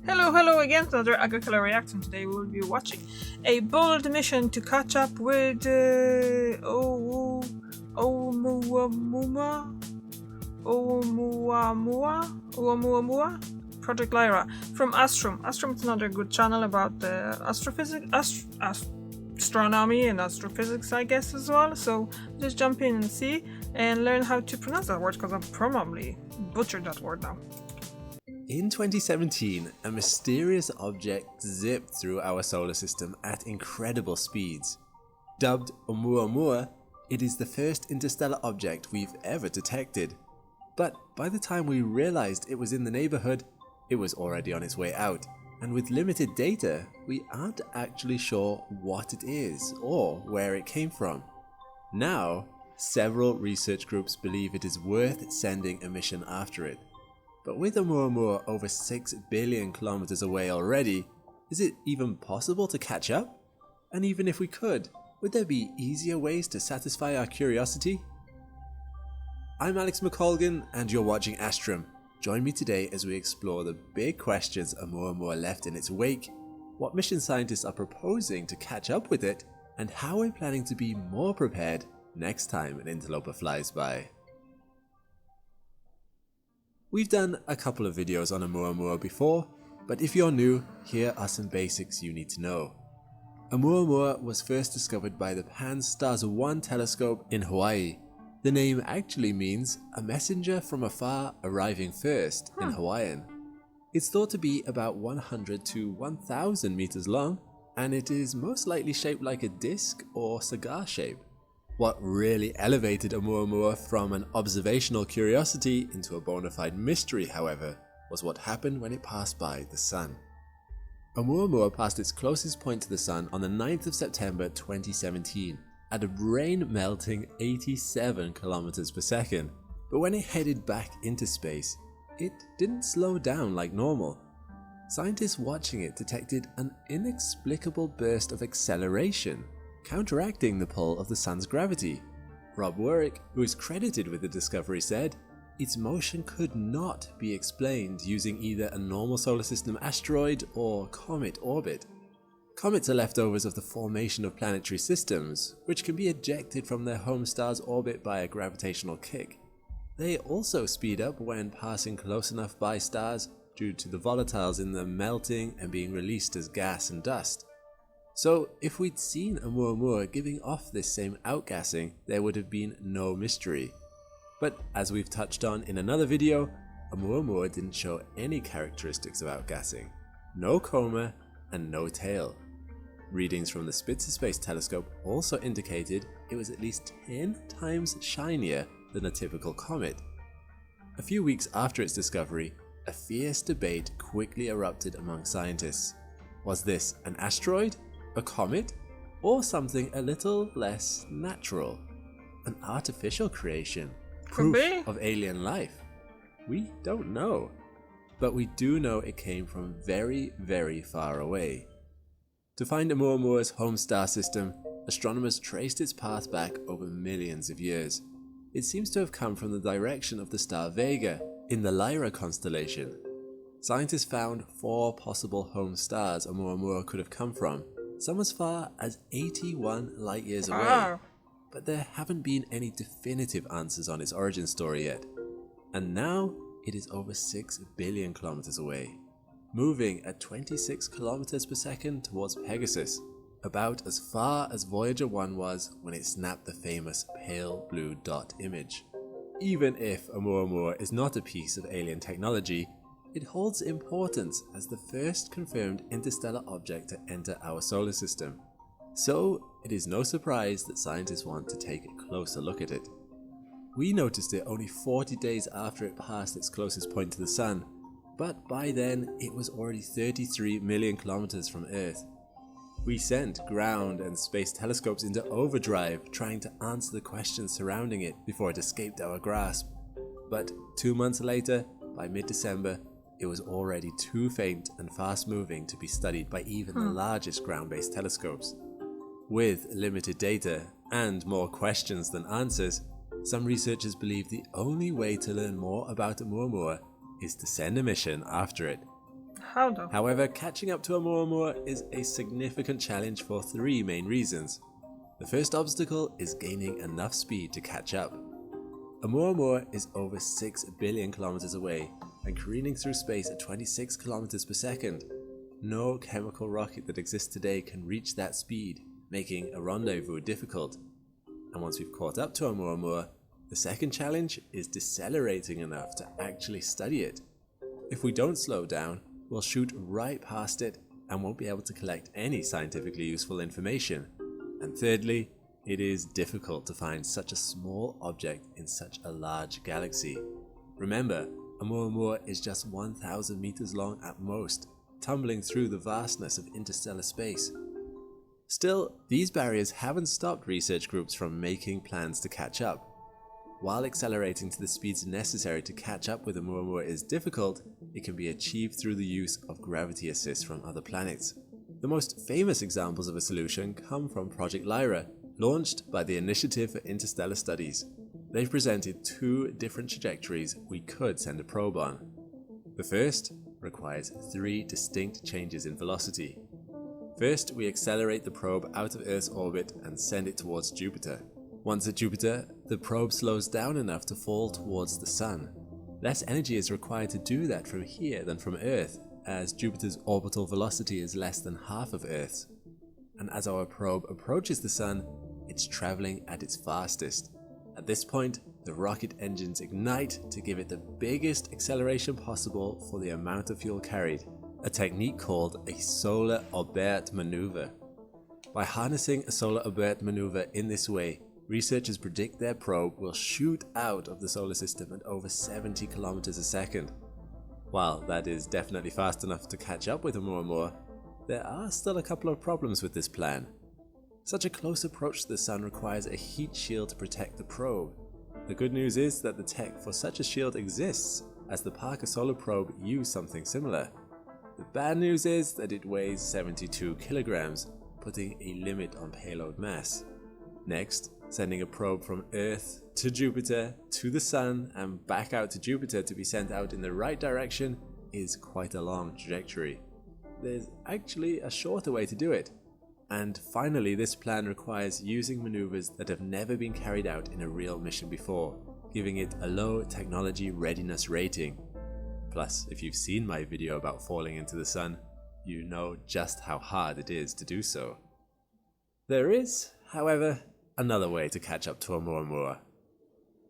Hello again to another Agricola Reaction. Today we will be watching a bold mission to catch up with Oumuamua, Oumuamua, Project Lyra from Astrum. Astrum is another good channel about astrophysics, astronomy and astrophysics, I guess, as well. So just jump in and see and learn how to pronounce that word, because I'm probably butchered that word now. In 2017, a mysterious object zipped through our solar system at incredible speeds. Dubbed Oumuamua, it is the first interstellar object we've ever detected. But by the time we realized it was in the neighborhood, it was already on its way out. And with limited data, we aren't actually sure what it is or where it came from. Now, several research groups believe it is worth sending a mission after it. But with Oumuamua over 6 billion kilometers away already, is it even possible to catch up? And even if we could, would there be easier ways to satisfy our curiosity? I'm Alex McColgan and you're watching Astrum. Join me today as we explore the big questions Oumuamua left in its wake, what mission scientists are proposing to catch up with it, and how we're planning to be more prepared next time an interloper flies by. We've done a couple of videos on Oumuamua before, but if you're new, here are some basics you need to know. Oumuamua was first discovered by the Pan-STARRS 1 telescope in Hawaii. The name actually means a messenger from afar arriving first in Hawaiian. It's thought to be about 100 to 1,000 meters long, and it is most likely shaped like a disc or cigar shape. What really elevated Oumuamua from an observational curiosity into a bona fide mystery, however, was what happened when it passed by the Sun. Oumuamua passed its closest point to the Sun on the 9th of September 2017 at a brain-melting 87 kilometers per second, but when it headed back into space, it didn't slow down like normal. Scientists watching it detected an inexplicable burst of acceleration, counteracting the pull of the Sun's gravity. Rob Warwick, who is credited with the discovery, said, "Its motion could not be explained using either a normal solar system asteroid or comet orbit." Comets are leftovers of the formation of planetary systems, which can be ejected from their home star's orbit by a gravitational kick. They also speed up when passing close enough by stars due to the volatiles in them melting and being released as gas and dust. So if we'd seen Oumuamua giving off this same outgassing, there would have been no mystery. But as we've touched on in another video, Oumuamua didn't show any characteristics of outgassing. No coma and no tail. Readings from the Spitzer Space Telescope also indicated it was at least 10 times shinier than a typical comet. A few weeks after its discovery, a fierce debate quickly erupted among scientists. Was this an asteroid, a comet, or something a little less natural? An artificial creation? Proof of alien life? We don't know. But we do know it came from very, very far away. To find Oumuamua's home star system, astronomers traced its path back over millions of years. It seems to have come from the direction of the star Vega in the Lyra constellation. Scientists found 4 possible home stars Oumuamua could have come from, some as far as 81 light years away, but there haven't been any definitive answers on its origin story yet. And now it is over 6 billion kilometers away, moving at 26 kilometers per second towards Pegasus, about as far as Voyager 1 was when it snapped the famous pale blue dot image. Even if Oumuamua is not a piece of alien technology, it holds importance as the first confirmed interstellar object to enter our solar system. So it is no surprise that scientists want to take a closer look at it. We noticed it only 40 days after it passed its closest point to the Sun, but by then it was already 33 million kilometers from Earth. We sent ground and space telescopes into overdrive trying to answer the questions surrounding it before it escaped our grasp. But 2 months later, by mid-December, it was already too faint and fast-moving to be studied by even the largest ground-based telescopes. With limited data and more questions than answers, some researchers believe the only way to learn more about Oumuamua is to send a mission after it. How though? However, catching up to Oumuamua is a significant challenge for 3 main reasons. The first obstacle is gaining enough speed to catch up. Oumuamua is over 6 billion kilometers away and careening through space at 26 kilometers per second. No chemical rocket that exists today can reach that speed, making a rendezvous difficult. And once we've caught up to Oumuamua, the second challenge is decelerating enough to actually study it. If we don't slow down, we'll shoot right past it and won't be able to collect any scientifically useful information. And thirdly, it is difficult to find such a small object in such a large galaxy. Remember, Oumuamua is just 1,000 meters long at most, tumbling through the vastness of interstellar space. Still, these barriers haven't stopped research groups from making plans to catch up. While accelerating to the speeds necessary to catch up with Oumuamua is difficult, it can be achieved through the use of gravity assist from other planets. The most famous examples of a solution come from Project Lyra, launched by the Initiative for Interstellar Studies. They've presented 2 different trajectories we could send a probe on. The first requires 3 distinct changes in velocity. First, we accelerate the probe out of Earth's orbit and send it towards Jupiter. Once at Jupiter, the probe slows down enough to fall towards the Sun. Less energy is required to do that from here than from Earth, as Jupiter's orbital velocity is less than half of Earth's. And as our probe approaches the Sun, it's traveling at its fastest. At this point, the rocket engines ignite to give it the biggest acceleration possible for the amount of fuel carried, a technique called a solar orbit maneuver. By harnessing a solar orbit maneuver in this way, researchers predict their probe will shoot out of the solar system at over 70 kilometers a second. While that is definitely fast enough to catch up with Oumuamua, there are still a couple of problems with this plan. Such a close approach to the Sun requires a heat shield to protect the probe. The good news is that the tech for such a shield exists, as the Parker Solar Probe used something similar. The bad news is that it weighs 72 kilograms, putting a limit on payload mass. Next, sending a probe from Earth to Jupiter to the Sun and back out to Jupiter to be sent out in the right direction is quite a long trajectory. There's actually a shorter way to do it. And finally, this plan requires using maneuvers that have never been carried out in a real mission before, giving it a low technology readiness rating. Plus, if you've seen my video about falling into the Sun, you know just how hard it is to do so. There is, however, another way to catch up to Oumuamua.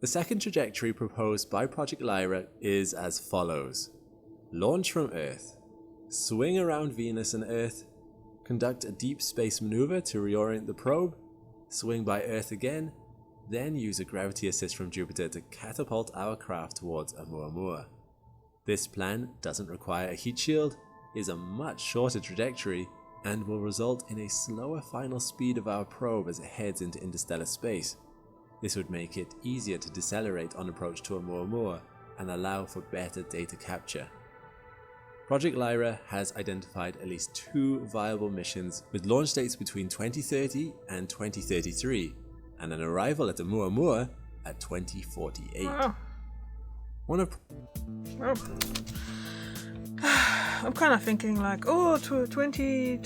The second trajectory proposed by Project Lyra is as follows. Launch from Earth, swing around Venus and Earth, conduct a deep space maneuver to reorient the probe, swing by Earth again, then use a gravity assist from Jupiter to catapult our craft towards Oumuamua. This plan doesn't require a heat shield, is a much shorter trajectory, and will result in a slower final speed of our probe as it heads into interstellar space. This would make it easier to decelerate on approach to Oumuamua and allow for better data capture. Project Lyra has identified at least 2 viable missions with launch dates between 2030 and 2033, and an arrival at Oumuamua at 2048. Wow. One of I'm kind of thinking like, oh, between 20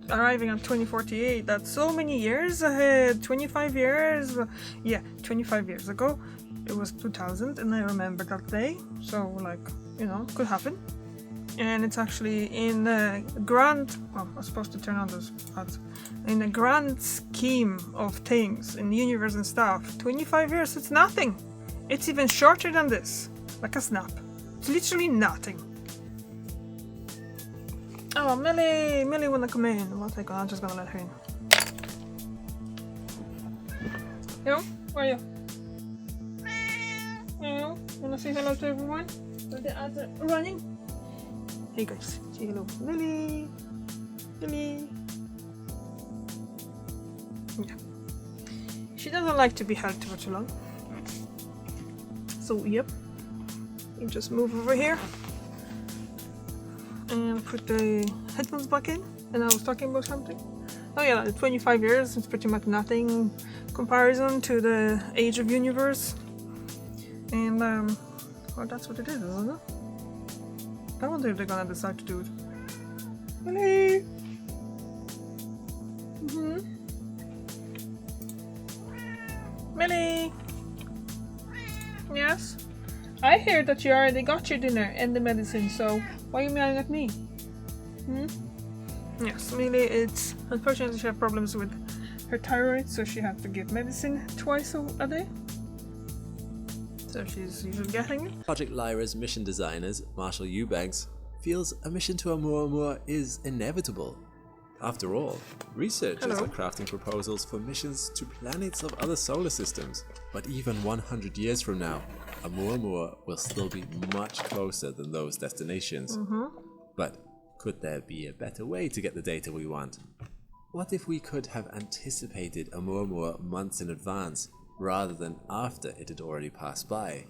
arriving at 2048, that's so many years ahead. 25 years. Yeah, 25 years ago it was 2000, and I remember that day, so like, you know, could happen. And it's actually in the grand, well, I'm supposed to turn on those ads. In the grand scheme of things in the universe and stuff, 25 years, it's nothing. It's even shorter than this, like a snap. It's literally nothing. Oh, Millie wanna come in. One second, I'm just gonna let her in. Yo, where are you? Yo, wanna say hello to everyone? Are the ads running? Hey guys, say hello. Millie. Yeah. She doesn't like to be held for too long. So, yep. You just move over here and put the headphones back in. And I was talking about something. Oh yeah, 25 years is pretty much nothing in comparison to the age of universe. And well, that's what it is, isn't it? I wonder if they're gonna decide to do it. Millie! Millie! Yes? I hear that you already got your dinner and the medicine, so why are you yelling at me? Yes, Millie, it's unfortunately she had problems with her thyroid, so she had to get medicine twice a day. So she's usually getting it. Project Lyra's mission designers, Marshall Eubanks, feels a mission to Oumuamua is inevitable. After all, researchers are crafting proposals for missions to planets of other solar systems. But even 100 years from now, Oumuamua will still be much closer than those destinations. But could there be a better way to get the data we want? What if we could have anticipated Oumuamua months in advance, rather than after it had already passed by?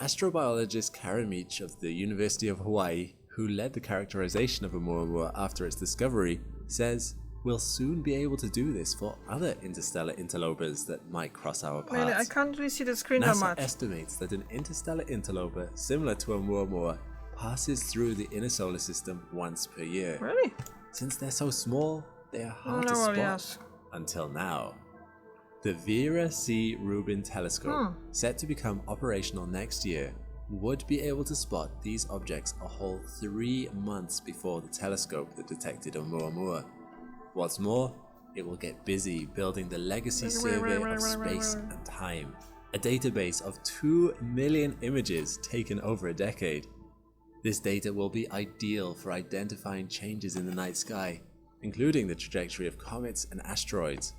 Astrobiologist Karen Meach of the University of Hawaii, who led the characterization of Oumuamua after its discovery, says we'll soon be able to do this for other interstellar interlopers that might cross our paths. Really, I can't really see the screen that much. NASA estimates that an interstellar interloper similar to Oumuamua passes through the inner solar system once per year. Really? Since they're so small, they are hard to spot. Until now. The Vera C. Rubin telescope, set to become operational next year, would be able to spot these objects a whole 3 months before the telescope that detected Oumuamua. What's more, it will get busy building the Legacy Survey of Space and Time, a database of 2 million images taken over a decade. This data will be ideal for identifying changes in the night sky, including the trajectory of comets and asteroids.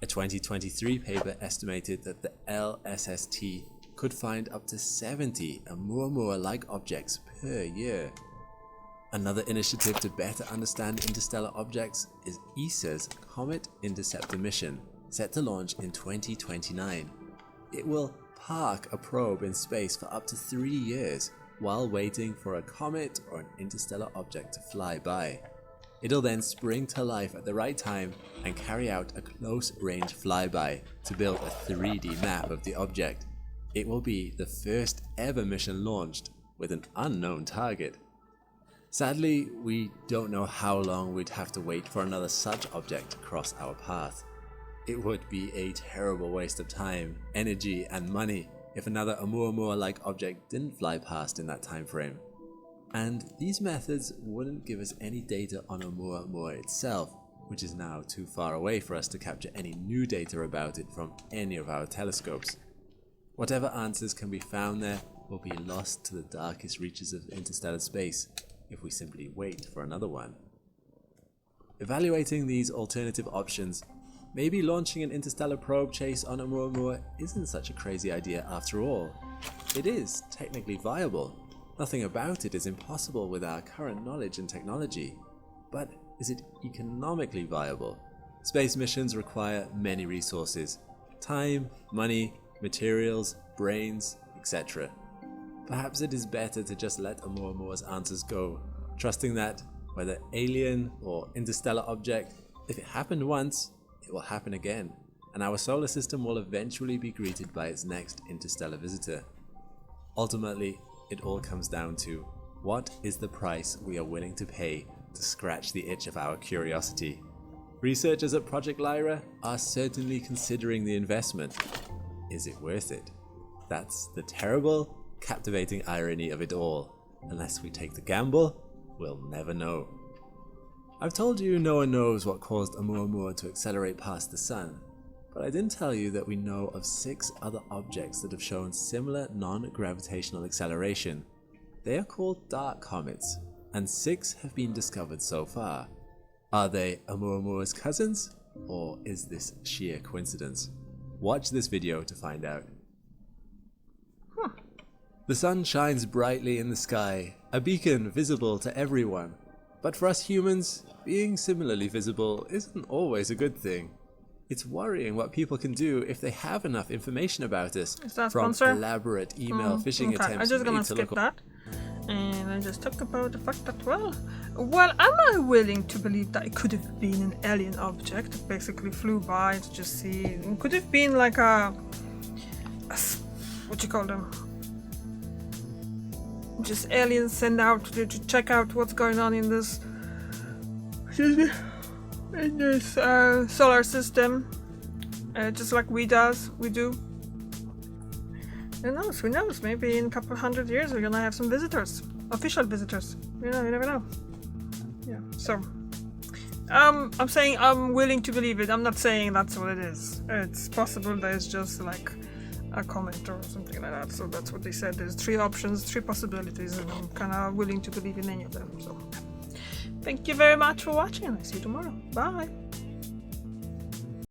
A 2023 paper estimated that the LSST could find up to 70 Oumuamua-like objects per year. Another initiative to better understand interstellar objects is ESA's Comet Interceptor mission, set to launch in 2029. It will park a probe in space for up to 3 years while waiting for a comet or an interstellar object to fly by. It'll then spring to life at the right time and carry out a close-range flyby to build a 3D map of the object. It will be the first ever mission launched with an unknown target. Sadly, we don't know how long we'd have to wait for another such object to cross our path. It would be a terrible waste of time, energy, and money if another Oumuamua-like object didn't fly past in that time frame. And these methods wouldn't give us any data on Oumuamua itself, which is now too far away for us to capture any new data about it from any of our telescopes. Whatever answers can be found there will be lost to the darkest reaches of interstellar space if we simply wait for another one. Evaluating these alternative options, maybe launching an interstellar probe chase on Oumuamua isn't such a crazy idea after all. It is technically viable. Nothing about it is impossible with our current knowledge and technology. But is it economically viable? Space missions require many resources: time, money, materials, brains, etc. Perhaps it is better to just let Oumuamua's answers go, trusting that, whether alien or interstellar object, if it happened once, it will happen again, and our solar system will eventually be greeted by its next interstellar visitor. Ultimately, it all comes down to, what is the price we are willing to pay to scratch the itch of our curiosity? Researchers at Project Lyra are certainly considering the investment. Is it worth it? That's the terrible, captivating irony of it all. Unless we take the gamble, we'll never know. I've told you no one knows what caused Oumuamua to accelerate past the sun, but I didn't tell you that we know of 6 other objects that have shown similar non-gravitational acceleration. They are called dark comets, and 6 have been discovered so far. Are they Oumuamua's cousins, or is this sheer coincidence? Watch this video to find out. The sun shines brightly in the sky, a beacon visible to everyone. But for us humans, being similarly visible isn't always a good thing. It's worrying what people can do if they have enough information about us, from elaborate email phishing attempts. I'm just gonna skip that. And I just talk about the fact that, well, am I willing to believe that it could have been an alien object that basically flew by to just see? It could have been like a what you call them? just aliens sent out to check out what's going on in this, excuse me, in this solar system, just like we do. Who knows, maybe in a couple hundred years we're gonna have some visitors, official visitors, you never know. Yeah, so I'm saying I'm willing to believe it. I'm not saying that's what it is. It's possible there's just like a comment or something like that. So that's what they said. There's 3 options, 3 possibilities, and I'm kind of willing to believe in any of them. So thank you very much for watching, and I see you tomorrow. Bye.